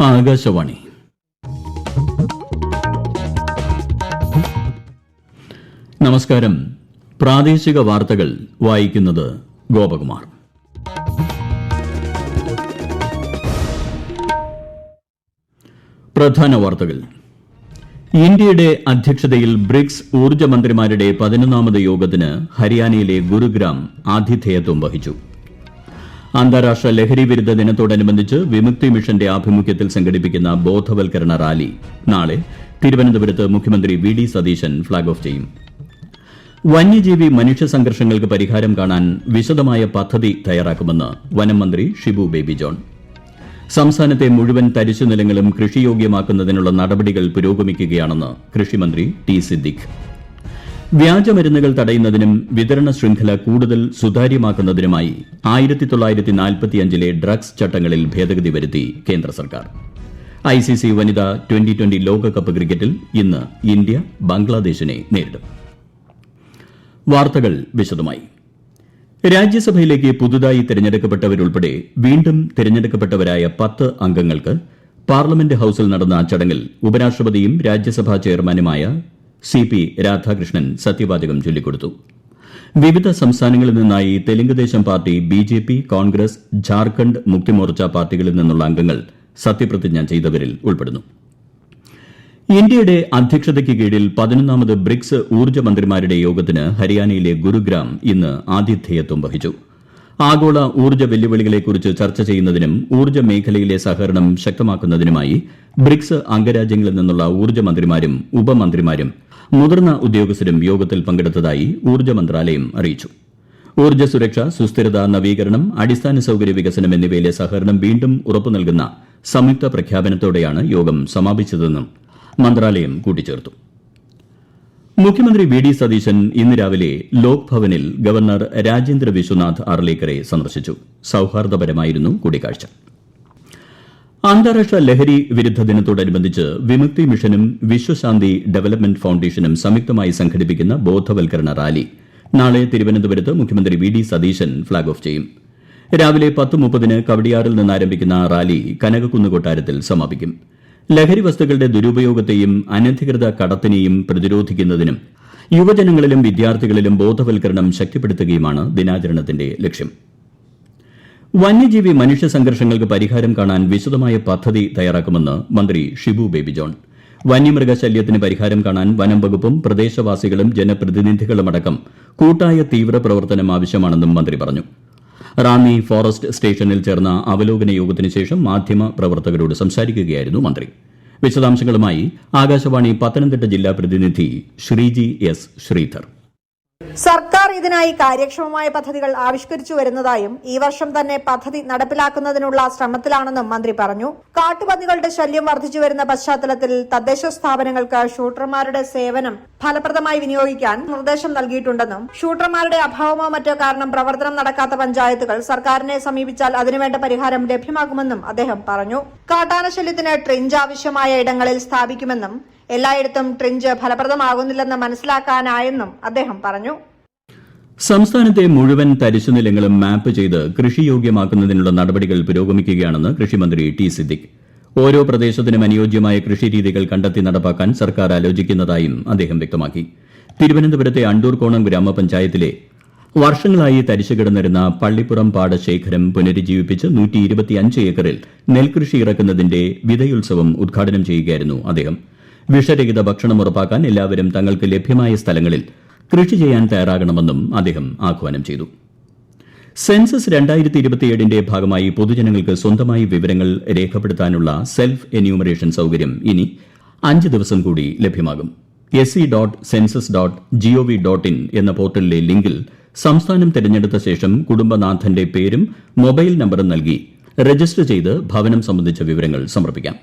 ആകാശവാണി. നമസ്കാരം. പ്രാദേശിക വാർത്തകൾ വായിക്കുന്നത് ഗോപകുമാർ. പ്രധാന വാർത്തകൾ. ഇന്ത്യയുടെ അധ്യക്ഷതയിൽ ബ്രിക്സ് ഊർജ്ജ മന്ത്രിമാരുടെ 11ാമത് യോഗത്തിന് ഹരിയാനയിലെ ഗുരുഗ്രാം ആതിഥേയത്വം വഹിച്ചു. അന്താരാഷ്ട്ര ലഹരി വിരുദ്ധ ദിനത്തോടനുബന്ധിച്ച് വിമുക്തി മിഷന്റെ ആഭിമുഖ്യത്തിൽ സംഘടിപ്പിക്കുന്ന ബോധവൽക്കരണ റാലി നാളെ തിരുവനന്തപുരത്ത് മുഖ്യമന്ത്രി V D Satheesan flag off ചെയ്യും. വന്യജീവി മനുഷ്യ സംഘർഷങ്ങൾക്ക് പരിഹാരം കാണാൻ വിശദമായ പദ്ധതി തയ്യാറാക്കുമെന്ന് വനം മന്ത്രി ഷിബു ബേബി ജോൺ. സംസ്ഥാനത്തെ മുഴുവൻ തരിശുനിലങ്ങളും കൃഷിയോഗ്യമാക്കുന്നതിനുള്ള നടപടികൾ പുരോഗമിക്കുകയാണെന്ന് കൃഷിമന്ത്രി ടി സിദ്ദിഖ്. വ്യാജമരുന്നുകൾ തടയുന്നതിനും വിതരണ ശൃംഖല കൂടുതൽ സുതാര്യമാക്കുന്നതിനുമായി 1945 ഡ്രഗ്സ് ചട്ടങ്ങളിൽ ഭേദഗതി വരുത്തി കേന്ദ്ര സർക്കാർ. ICC വനിതാ T20 ലോകകപ്പ് ക്രിക്കറ്റിൽ ഇന്ന് ഇന്ത്യ ബംഗ്ലാദേശിനെ നേരിടും. വാർത്തകൾ വിശദമായി. രാജ്യസഭയിലേക്ക് പുതുതായി തിരഞ്ഞെടുക്കപ്പെട്ടവരുൾപ്പെടെ വീണ്ടും തിരഞ്ഞെടുക്കപ്പെട്ടവരായ 10 അംഗങ്ങൾക്ക് പാർലമെന്റ് ഹൌസിൽ നടന്ന ചടങ്ങിൽ ഉപരാഷ്ട്രപതിയും രാജ്യസഭാ ചെയർമാനുമായ CP രാധാകൃഷ്ണൻ സത്യവാചകം ചൊല്ലിക്കൊടുത്തു. വിവിധ സംസ്ഥാനങ്ങളിൽ നിന്നായി തെലുങ്കുദേശം പാർട്ടി, BJP, കോൺഗ്രസ്, ഝാർഖണ്ഡ് മുക്തിമോർച്ച പാർട്ടികളിൽ നിന്നുള്ള അംഗങ്ങൾ സത്യപ്രതിജ്ഞ ചെയ്തവരിൽ ഉൾപ്പെടുന്നു. ഇന്ത്യയുടെ അധ്യക്ഷതയ്ക്ക് കീഴിൽ 11ാമത് ബ്രിക്സ് ഊർജ്ജ മന്ത്രിമാരുടെ യോഗത്തിന് ഹരിയാനയിലെ ഗുരുഗ്രാം ഇന്ന് ആതിഥേയത്വം വഹിച്ചു. ആഗോള ഊർജ്ജ വെല്ലുവിളികളെക്കുറിച്ച് ചർച്ച ചെയ്യുന്നതിനും ഊർജ്ജ മേഖലയിലെ സഹകരണം ശക്തമാക്കുന്നതിനുമായി ബ്രിക്സ് അംഗരാജ്യങ്ങളിൽ നിന്നുള്ള ഊർജ്ജ മന്ത്രിമാരും ഉപമന്ത്രിമാരും മുതിർന്ന ഉദ്യോഗസ്ഥരും യോഗത്തിൽ പങ്കെടുത്തതായി ഊർജ്ജ മന്ത്രാലയം അറിയിച്ചു. ഊർജ്ജ സുരക്ഷ, സുസ്ഥിരത, നവീകരണം, അടിസ്ഥാന സൌകര്യ വികസനം എന്നിവയിലെ സഹകരണം വീണ്ടും ഉറപ്പു നൽകുന്ന സംയുക്ത പ്രഖ്യാപനത്തോടെയാണ് യോഗം സമാപിച്ചതെന്നും മന്ത്രാലയം കൂട്ടിച്ചേർത്തു. മുഖ്യമന്ത്രി വി ഡി സതീശൻ ഇന്ന് രാവിലെ ലോക് ഭവനിൽ ഗവർണർ രാജേന്ദ്ര വിശ്വനാഥ് അർലേക്കറെ സന്ദർശിച്ചു. സൌഹാർദ്ദപരമായിരുന്നു കൂടിക്കാഴ്ച. അന്താരാഷ്ട്ര ലഹരി വിരുദ്ധ ദിനത്തോടനുബന്ധിച്ച് വിമുക്തി മിഷനും വിശ്വശാന്തി ഡെവലപ്മെന്റ് ഫൌണ്ടേഷനും സംയുക്തമായി സംഘടിപ്പിക്കുന്ന ബോധവൽക്കരണ റാലി നാളെ തിരുവനന്തപുരത്ത് മുഖ്യമന്ത്രി V D Satheesan flag off ചെയ്യും. രാവിലെ 10:30 കവടിയാറിൽ നിന്നാരംഭിക്കുന്ന റാലി കനകക്കുന്ന് കൊട്ടാരത്തിൽ സമാപിക്കും. ലഹരി വസ്തുക്കളുടെ ദുരുപയോഗത്തെയും അനധികൃത കടത്തിനെയും പ്രതിരോധിക്കുന്നതിനും യുവജനങ്ങളിലും വിദ്യാർത്ഥികളിലും ബോധവൽക്കരണം ശക്തിപ്പെടുത്തുകയുമാണ് ദിനാചരണത്തിന്റെ ലക്ഷ്യം. വന്യജീവി മനുഷ്യ സംഘർഷങ്ങൾക്ക് പരിഹാരം കാണാൻ വിശദമായ പദ്ധതി തയ്യാറാക്കുമെന്ന് മന്ത്രി ഷിബു ബേബി ജോൺ. വന്യമൃഗശല്യത്തിന് പരിഹാരം കാണാൻ വനം വകുപ്പും പ്രദേശവാസികളും ജനപ്രതിനിധികളുമടക്കം കൂട്ടായ തീവ്ര പ്രവർത്തനം ആവശ്യമാണെന്നും മന്ത്രി പറഞ്ഞു. റാന്നി ഫോറസ്റ്റ് സ്റ്റേഷനിൽ ചേർന്ന അവലോകന യോഗത്തിന് ശേഷം മാധ്യമ പ്രവർത്തകരോട് സംസാരിക്കുകയായിരുന്നു മന്ത്രി. വിശദാംശങ്ങളുമായി ആകാശവാണി പത്തനംതിട്ട ജില്ലാ പ്രതിനിധി ശ്രീജി എസ് ശ്രീധർ. സർക്കാർ ഇതിനായി കാര്യക്ഷമമായ പദ്ധതികൾ ആവിഷ്കരിച്ചു വരുന്നതായും ഈ വർഷം തന്നെ പദ്ധതി നടപ്പിലാക്കുന്നതിനുള്ള ശ്രമത്തിലാണെന്നും മന്ത്രി പറഞ്ഞു. കാട്ടുപന്നികളുടെ ശല്യം വർദ്ധിച്ചു വരുന്ന പശ്ചാത്തലത്തിൽ തദ്ദേശ സ്ഥാപനങ്ങൾക്ക് ഷൂട്ടർമാരുടെ സേവനം ഫലപ്രദമായി വിനിയോഗിക്കാൻ നിർദ്ദേശം നൽകിയിട്ടുണ്ടെന്നും ഷൂട്ടർമാരുടെ അഭാവമോ മറ്റോ കാരണം പ്രവർത്തനം നടക്കാത്ത പഞ്ചായത്തുകൾ സർക്കാരിനെ സമീപിച്ചാൽ അതിനുവേണ്ട പരിഹാരം ലഭ്യമാക്കുമെന്നും അദ്ദേഹം പറഞ്ഞു. കാട്ടാന ശല്യത്തിന് ട്രിഞ്ച് ആവശ്യമായ ഇടങ്ങളിൽ സ്ഥാപിക്കുമെന്നും എല്ലായിടത്തും ട്രിഞ്ച് ഫലപ്രദമാകുന്നില്ലെന്ന് മനസ്സിലാക്കാനായെന്നും അദ്ദേഹം പറഞ്ഞു. സംസ്ഥാനത്തെ മുഴുവൻ തരിശുനിലങ്ങളും മാപ്പ് ചെയ്ത് കൃഷിയോഗ്യമാക്കുന്നതിനുള്ള നടപടികൾ പുരോഗമിക്കുകയാണെന്ന് കൃഷിമന്ത്രി ടി സിദ്ദിഖ്. ഓരോ പ്രദേശത്തിനും അനുയോജ്യമായ കൃഷിരീതികൾ കണ്ടെത്തി നടപ്പാക്കാൻ സർക്കാർ ആലോചിക്കുന്നതായും അദ്ദേഹം വ്യക്തമാക്കി. തിരുവനന്തപുരത്തെ അണ്ടൂർകോണം ഗ്രാമപഞ്ചായത്തിലെ വർഷങ്ങളായി തരിശു കിടന്നിരുന്ന പള്ളിപ്പുറം പാടശേഖരം പുനരുജ്ജീവിപ്പിച്ച് 125 ഏക്കറിൽ നെൽകൃഷി ഇറക്കുന്നതിന്റെ വിതയുത്സവം ഉദ്ഘാടനം ചെയ്യുകയായിരുന്നു അദ്ദേഹം. വിഷരഹിത ഭക്ഷണം ഉറപ്പാക്കാൻ എല്ലാവരും തങ്ങൾക്ക് ലഭ്യമായ സ്ഥലങ്ങളിൽ കൃഷി ചെയ്യാൻ തയ്യാറാകണമെന്നും അദ്ദേഹം ആഹ്വാനം ചെയ്തു. സെൻസസ് 2027ന്റെ ഭാഗമായി പൊതുജനങ്ങൾക്ക് സ്വന്തമായി വിവരങ്ങൾ രേഖപ്പെടുത്താനുള്ള സെൽഫ് എന്യൂമറേഷൻ സൌകര്യം ഇനി 5 ദിവസം കൂടി ലഭ്യമാകും. se.census.gov.in എന്ന പോർട്ടലിലെ ലിങ്കിൽ സംസ്ഥാനം തിരഞ്ഞെടുത്ത ശേഷം കുടുംബനാഥന്റെ പേരും മൊബൈൽ നമ്പറും നൽകി രജിസ്റ്റർ ചെയ്ത് ഭവനം സംബന്ധിച്ച വിവരങ്ങൾ സമർപ്പിക്കാം.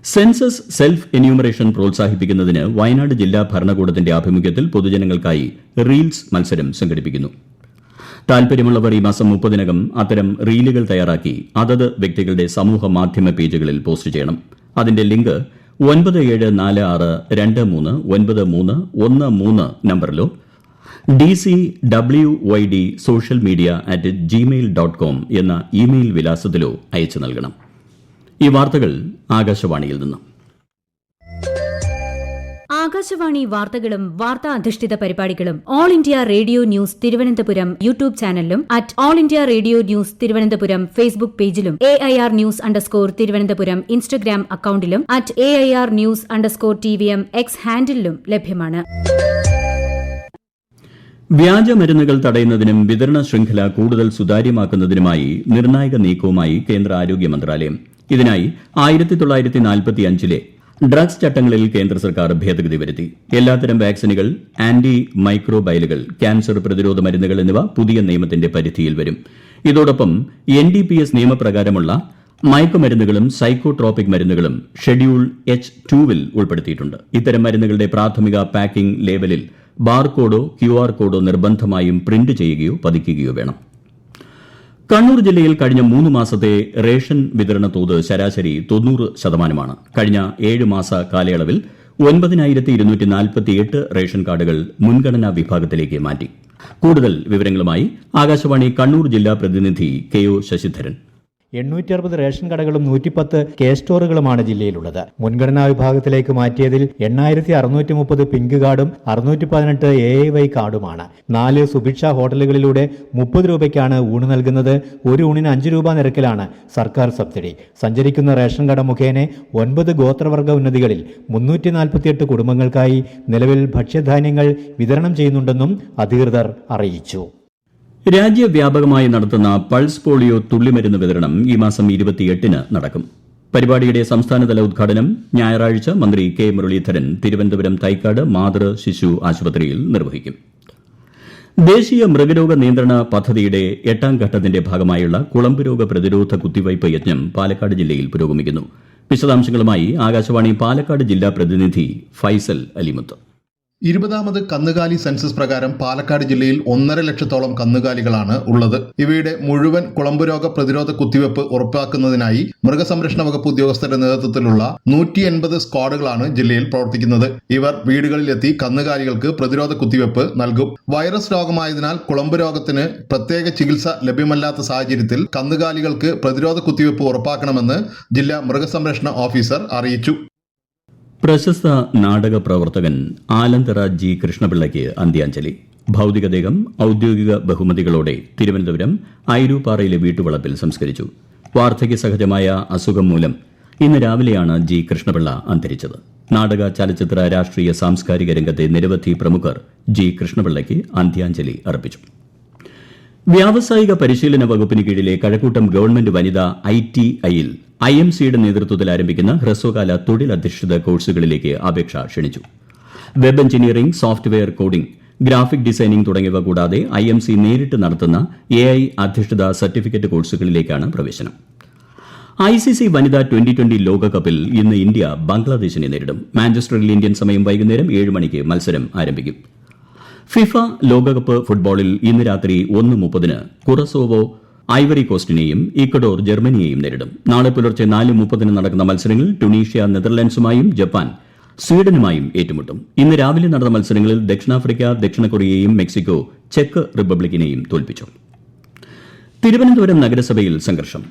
സെൻസസ് സെൽഫ് എന്യൂമറേഷൻ പ്രോത്സാഹിപ്പിക്കുന്നതിന് വയനാട് ജില്ലാ ഭരണകൂടത്തിന്റെ ആഭിമുഖ്യത്തിൽ പൊതുജനങ്ങൾക്കായി റീൽസ് മത്സരം സംഘടിപ്പിക്കുന്നു. താൽപര്യമുള്ളവർ ഈ മാസം 30-നകം അത്തരം റീലുകൾ തയ്യാറാക്കി അതത് വ്യക്തികളുടെ സമൂഹ മാധ്യമ പേജുകളിൽ പോസ്റ്റ് ചെയ്യണം. അതിന്റെ ലിങ്ക് 9746239313 നമ്പറിലോ dcwyd@gmail.com എന്ന ഇമെയിൽ വിലാസത്തിലോ അയച്ചു നൽകണം. ഈ വാർത്തകൾ ആകാശവാണിയിൽ നിന്ന്. ആകാശവാണി വാർത്തകളും വാർത്താ അധിഷ്ഠിത പരിപാടികളും all India radio news Thiruvananthapuram YouTube ചാനലിലും @all India radio news Thiruvananthapuram Facebook പേജിലും AIR ന്യൂസ് തിരുവനന്തപുരം ഇൻസ്റ്റഗ്രാം അക്കൌണ്ടിലും @AIR ന്യൂസ് TVM X ഹാൻഡിലും ലഭ്യമാണ്. വ്യാജമരുന്നുകൾ തടയുന്നതിനും വിതരണ ശൃംഖല കൂടുതൽ സുതാര്യമാക്കുന്നതിനുമായി നിർണായക നീക്കവുമായി കേന്ദ്ര ആരോഗ്യ മന്ത്രാലയം. ഇതിനായി 1945-ലെ ഡ്രഗ്സ് ചട്ടങ്ങളിൽ കേന്ദ്ര സർക്കാർ ഭേദഗതി വരുത്തി. എല്ലാത്തരം വാക്സിനുകൾ, ആന്റി മൈക്രോബയലുകൾ, ക്യാൻസർ പ്രതിരോധ മരുന്നുകൾ എന്നിവ പുതിയ നിയമത്തിന്റെ പരിധിയിൽ വരും. ഇതോടൊപ്പം NDPS നിയമപ്രകാരമുള്ള മയക്കുമരുന്നുകളും സൈക്കോട്രോപിക് മരുന്നുകളും ഷെഡ്യൂൾ H2-ൽ ഉൾപ്പെടുത്തിയിട്ടുണ്ട്. ഇത്തരം മരുന്നുകളുടെ പ്രാഥമിക പാക്കിംഗ് ലേബലിൽ ബാർകോഡോ QR കോഡോ നിർബന്ധമായും പ്രിന്റ് ചെയ്യുകയോ പതിക്കുകയോ വേണം. കണ്ണൂർ ജില്ലയിൽ കഴിഞ്ഞ 3 മാസത്തെ റേഷൻ വിതരണ തോത് ശരാശരി 90%. കഴിഞ്ഞ 7 മാസ കാലയളവിൽ 9248 റേഷൻ കാർഡുകൾ മുൻഗണനാ വിഭാഗത്തിലേക്ക് മാറ്റി. കൂടുതൽ വിവരങ്ങളുമായി ആകാശവാണി കണ്ണൂർ ജില്ലാ പ്രതിനിധി KO ശശിധരൻ. 860 റേഷൻ കടകളും 110 കെ സ്റ്റോറുകളുമാണ് ജില്ലയിലുള്ളത്. മുൻഗണനാ വിഭാഗത്തിലേക്ക് മാറ്റിയതിൽ 8630 പിങ്ക് കാർഡും 618 AIY കാർഡുമാണ്. 4 സുഭിക്ഷ ഹോട്ടലുകളിലൂടെ 30 രൂപയ്ക്കാണ് ഊണ് നൽകുന്നത്. ഒരു ഊണിന് 5 രൂപ നിരക്കിലാണ് സർക്കാർ സബ്സിഡി. സഞ്ചരിക്കുന്ന റേഷൻ കട മുഖേന 9 ഗോത്രവർഗ ഉന്നതികളിൽ 348 കുടുംബങ്ങൾക്കായി നിലവിൽ ഭക്ഷ്യധാന്യങ്ങൾ വിതരണം ചെയ്യുന്നുണ്ടെന്നും അധികൃതർ അറിയിച്ചു. രാജ്യവ്യാപകമായി നടത്തുന്ന പൾസ് പോളിയോ തുള്ളിമരുന്ന് വിതരണം ഈ മാസം 28-ന് നടക്കും. പരിപാടിയുടെ സംസ്ഥാനതല ഉദ്ഘാടനം ഞായറാഴ്ച മന്ത്രി K മുരളീധരൻ തിരുവനന്തപുരം തൈക്കാട് മാതൃ ശിശു ആശുപത്രിയിൽ നിർവഹിക്കും. ദേശീയ മൃഗരോഗ നിയന്ത്രണ പദ്ധതിയുടെ 8ാം ഘട്ടത്തിന്റെ ഭാഗമായുള്ള കുളമ്പുരോഗ പ്രതിരോധ കുത്തിവയ്പ് യജ്ഞം പാലക്കാട് ജില്ലയിൽ പുരോഗമിക്കുന്നു. വിശദാംശങ്ങളുമായി ആകാശവാണി പാലക്കാട് ജില്ലാ പ്രതിനിധി ഫൈസൽ അലിമുത്ത്. 20ാമത് കന്നുകാലി സെൻസസ് പ്രകാരം പാലക്കാട് ജില്ലയിൽ 1.5 ലക്ഷത്തോളം കന്നുകാലികളാണ് ഉള്ളത്. ഇവയുടെ മുഴുവൻ കുളമ്പുരോഗ പ്രതിരോധ കുത്തിവയ്പ് ഉറപ്പാക്കുന്നതിനായി മൃഗസംരക്ഷണ വകുപ്പ് ഉദ്യോഗസ്ഥരുടെ നേതൃത്വത്തിലുള്ള 180 സ്ക്വാഡുകളാണ് ജില്ലയിൽ പ്രവർത്തിക്കുന്നത്. ഇവർ വീടുകളിലെത്തി കന്നുകാലികൾക്ക് പ്രതിരോധ കുത്തിവയ്പ് നൽകും. വൈറസ് രോഗമായതിനാൽ കുളമ്പ് രോഗത്തിന് പ്രത്യേക ചികിത്സ ലഭ്യമല്ലാത്ത സാഹചര്യത്തിൽ കന്നുകാലികൾക്ക് പ്രതിരോധ കുത്തിവയ്പ് ഉറപ്പാക്കണമെന്ന് ജില്ലാ മൃഗസംരക്ഷണ ഓഫീസർ അറിയിച്ചു. പ്രശസ്ത നാടക പ്രവർത്തകൻ ആലന്തറ G കൃഷ്ണപിള്ളയ്ക്ക് അന്ത്യാഞ്ജലി. ഭൌതികദേഹം ഔദ്യോഗിക ബഹുമതികളോടെ തിരുവനന്തപുരം ഐരൂപ്പാറയിലെ വീട്ടുവളപ്പിൽ സംസ്കരിച്ചു. വാർദ്ധക്യ സഹജമായ അസുഖം മൂലം ഇന്ന് രാവിലെയാണ് G കൃഷ്ണപിള്ള അന്തരിച്ചത്. നാടക, ചലച്ചിത്ര, രാഷ്ട്രീയ, സാംസ്കാരിക രംഗത്തെ നിരവധി പ്രമുഖർ G കൃഷ്ണപിള്ളയ്ക്ക് അന്ത്യാഞ്ജലി അർപ്പിച്ചു. വ്യാവസായിക പരിശീലന വകുപ്പിന് കീഴിലെ കഴക്കൂട്ടം ഗവൺമെന്റ് വനിതാ ITIയിൽ IMCയുടെ നേതൃത്വത്തിൽ ആരംഭിക്കുന്ന ഹ്രസ്വകാല തൊഴിലധിഷ്ഠിത കോഴ്സുകളിലേക്ക് അപേക്ഷ ക്ഷണിച്ചു. Web engineering, software coding, graphic designing തുടങ്ങിയവ കൂടാതെ IMC നേരിട്ട് നടത്തുന്ന AI അധിഷ്ഠിത സർട്ടിഫിക്കറ്റ് കോഴ്സുകളിലേക്കാണ് പ്രവേശനം. ICC വനിതാ 2020 ലോകകപ്പിൽ ഇന്ന് ഇന്ത്യ ബംഗ്ലാദേശിനെ നേരിടും. മാഞ്ചസ്റ്ററിൽ ഇന്ത്യൻ സമയം വൈകുന്നേരം 7 മണിക്ക് മത്സരം ആരംഭിക്കും. ഫിഫ ലോകകപ്പ് ഫുട്ബോളിൽ ഇന്ന് രാത്രി 1:30-ന് കുറസോവോ ഐവറി കോസ്റ്റിനെയും ഇക്വഡോർ ജർമ്മനിയെയും നേരിടും. നാളെ പുലർച്ചെ 4:30-ന് നടക്കുന്ന മത്സരങ്ങളിൽ ടുണീഷ്യ നെതർലൻഡ്സുമായും ജപ്പാൻ സ്വീഡനുമായും ഏറ്റുമുട്ടും. ഇന്ന് രാവിലെ നടന്ന മത്സരങ്ങളിൽ ദക്ഷിണാഫ്രിക്ക ദക്ഷിണ കൊറിയയെയും മെക്സിക്കോ ചെക്ക് റിപ്പബ്ലിക്കിനെയും തോൽപ്പിച്ചു. തിരുവനന്തപുരം നഗരസഭയിൽ സംഘർഷം.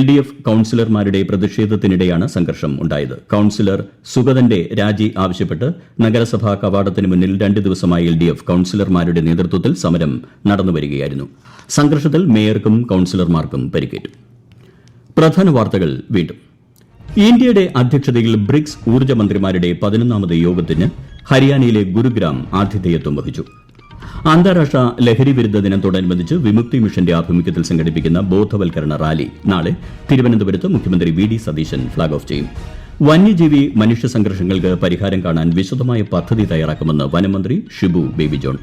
LDF കൌൺസിലർമാരുടെ പ്രതിഷേധത്തിനിടെയാണ് സംഘർഷം ഉണ്ടായത്. കൌൺസിലർ സുഗതന്റെ രാജി ആവശ്യപ്പെട്ട് നഗരസഭാ കവാടത്തിന് മുന്നിൽ 2 ദിവസമായി LDF കൌൺസിലർമാരുടെ നേതൃത്വത്തിൽ സമരം നടന്നുവരികയായിരുന്നു. സംഘർഷത്തിൽ മേയർക്കും കൌൺസിലർമാർക്കും പരിക്കേറ്റു. പ്രധാന വാർത്തകൾ വീണ്ടും. ഇന്ത്യയുടെ അധ്യക്ഷതയിൽ ബ്രിക്സ് ഊർജ്ജ മന്ത്രിമാരുടെ 11ാമത് യോഗത്തിന് ഹരിയാനയിലെ ഗുരുഗ്രാം ആതിഥേയത്വം വഹിച്ചു. അന്താരാഷ്ട്ര ലഹരി വിരുദ്ധ ദിനത്തോടനുബന്ധിച്ച് വിമുക്തി മിഷന്റെ ആഭിമുഖ്യത്തിൽ സംഘടിപ്പിക്കുന്ന ബോധവൽക്കരണ റാലി നാളെ തിരുവനന്തപുരത്ത് മുഖ്യമന്ത്രി VD സതീശൻ ഫ്ളാഗ് ഓഫ് ചെയ്യും. വന്യജീവി മനുഷ്യ സംഘർഷങ്ങൾക്ക് പരിഹാരം കാണാൻ വിശദമായ പദ്ധതി തയ്യാറാക്കുമെന്ന് വനമന്ത്രി ഷിബു ബേബി ജോൺ.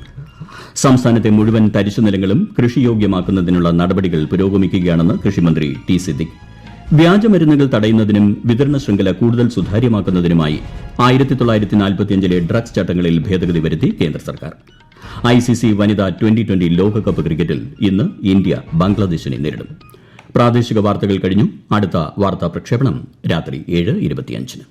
സംസ്ഥാനത്തെ മുഴുവൻ തരിശുനിലങ്ങളും കൃഷിയോഗ്യമാക്കുന്നതിനുള്ള നടപടികൾ പുരോഗമിക്കുകയാണെന്ന് കൃഷിമന്ത്രി T സിദ്ദിഖ്. വ്യാജമരുന്നുകൾ തടയുന്നതിനും വിതരണ ശൃംഖല കൂടുതൽ സുതാര്യമാക്കുന്നതിനുമായി 1945-ലെ ഡ്രഗ്സ് ചട്ടങ്ങളിൽ ഭേദഗതി വരുത്തി കേന്ദ്ര സർക്കാർ. ICC വനിതാ 2020 ലോകകപ്പ് ക്രിക്കറ്റിൽ ഇന്ന് ഇന്ത്യ ബംഗ്ലാദേശിനെ നേരിടും. പ്രാദേശിക വാർത്തകൾ കഴിഞ്ഞു. അടുത്ത വാർത്താ പ്രക്ഷേപണം രാത്രി 7:25-ന്.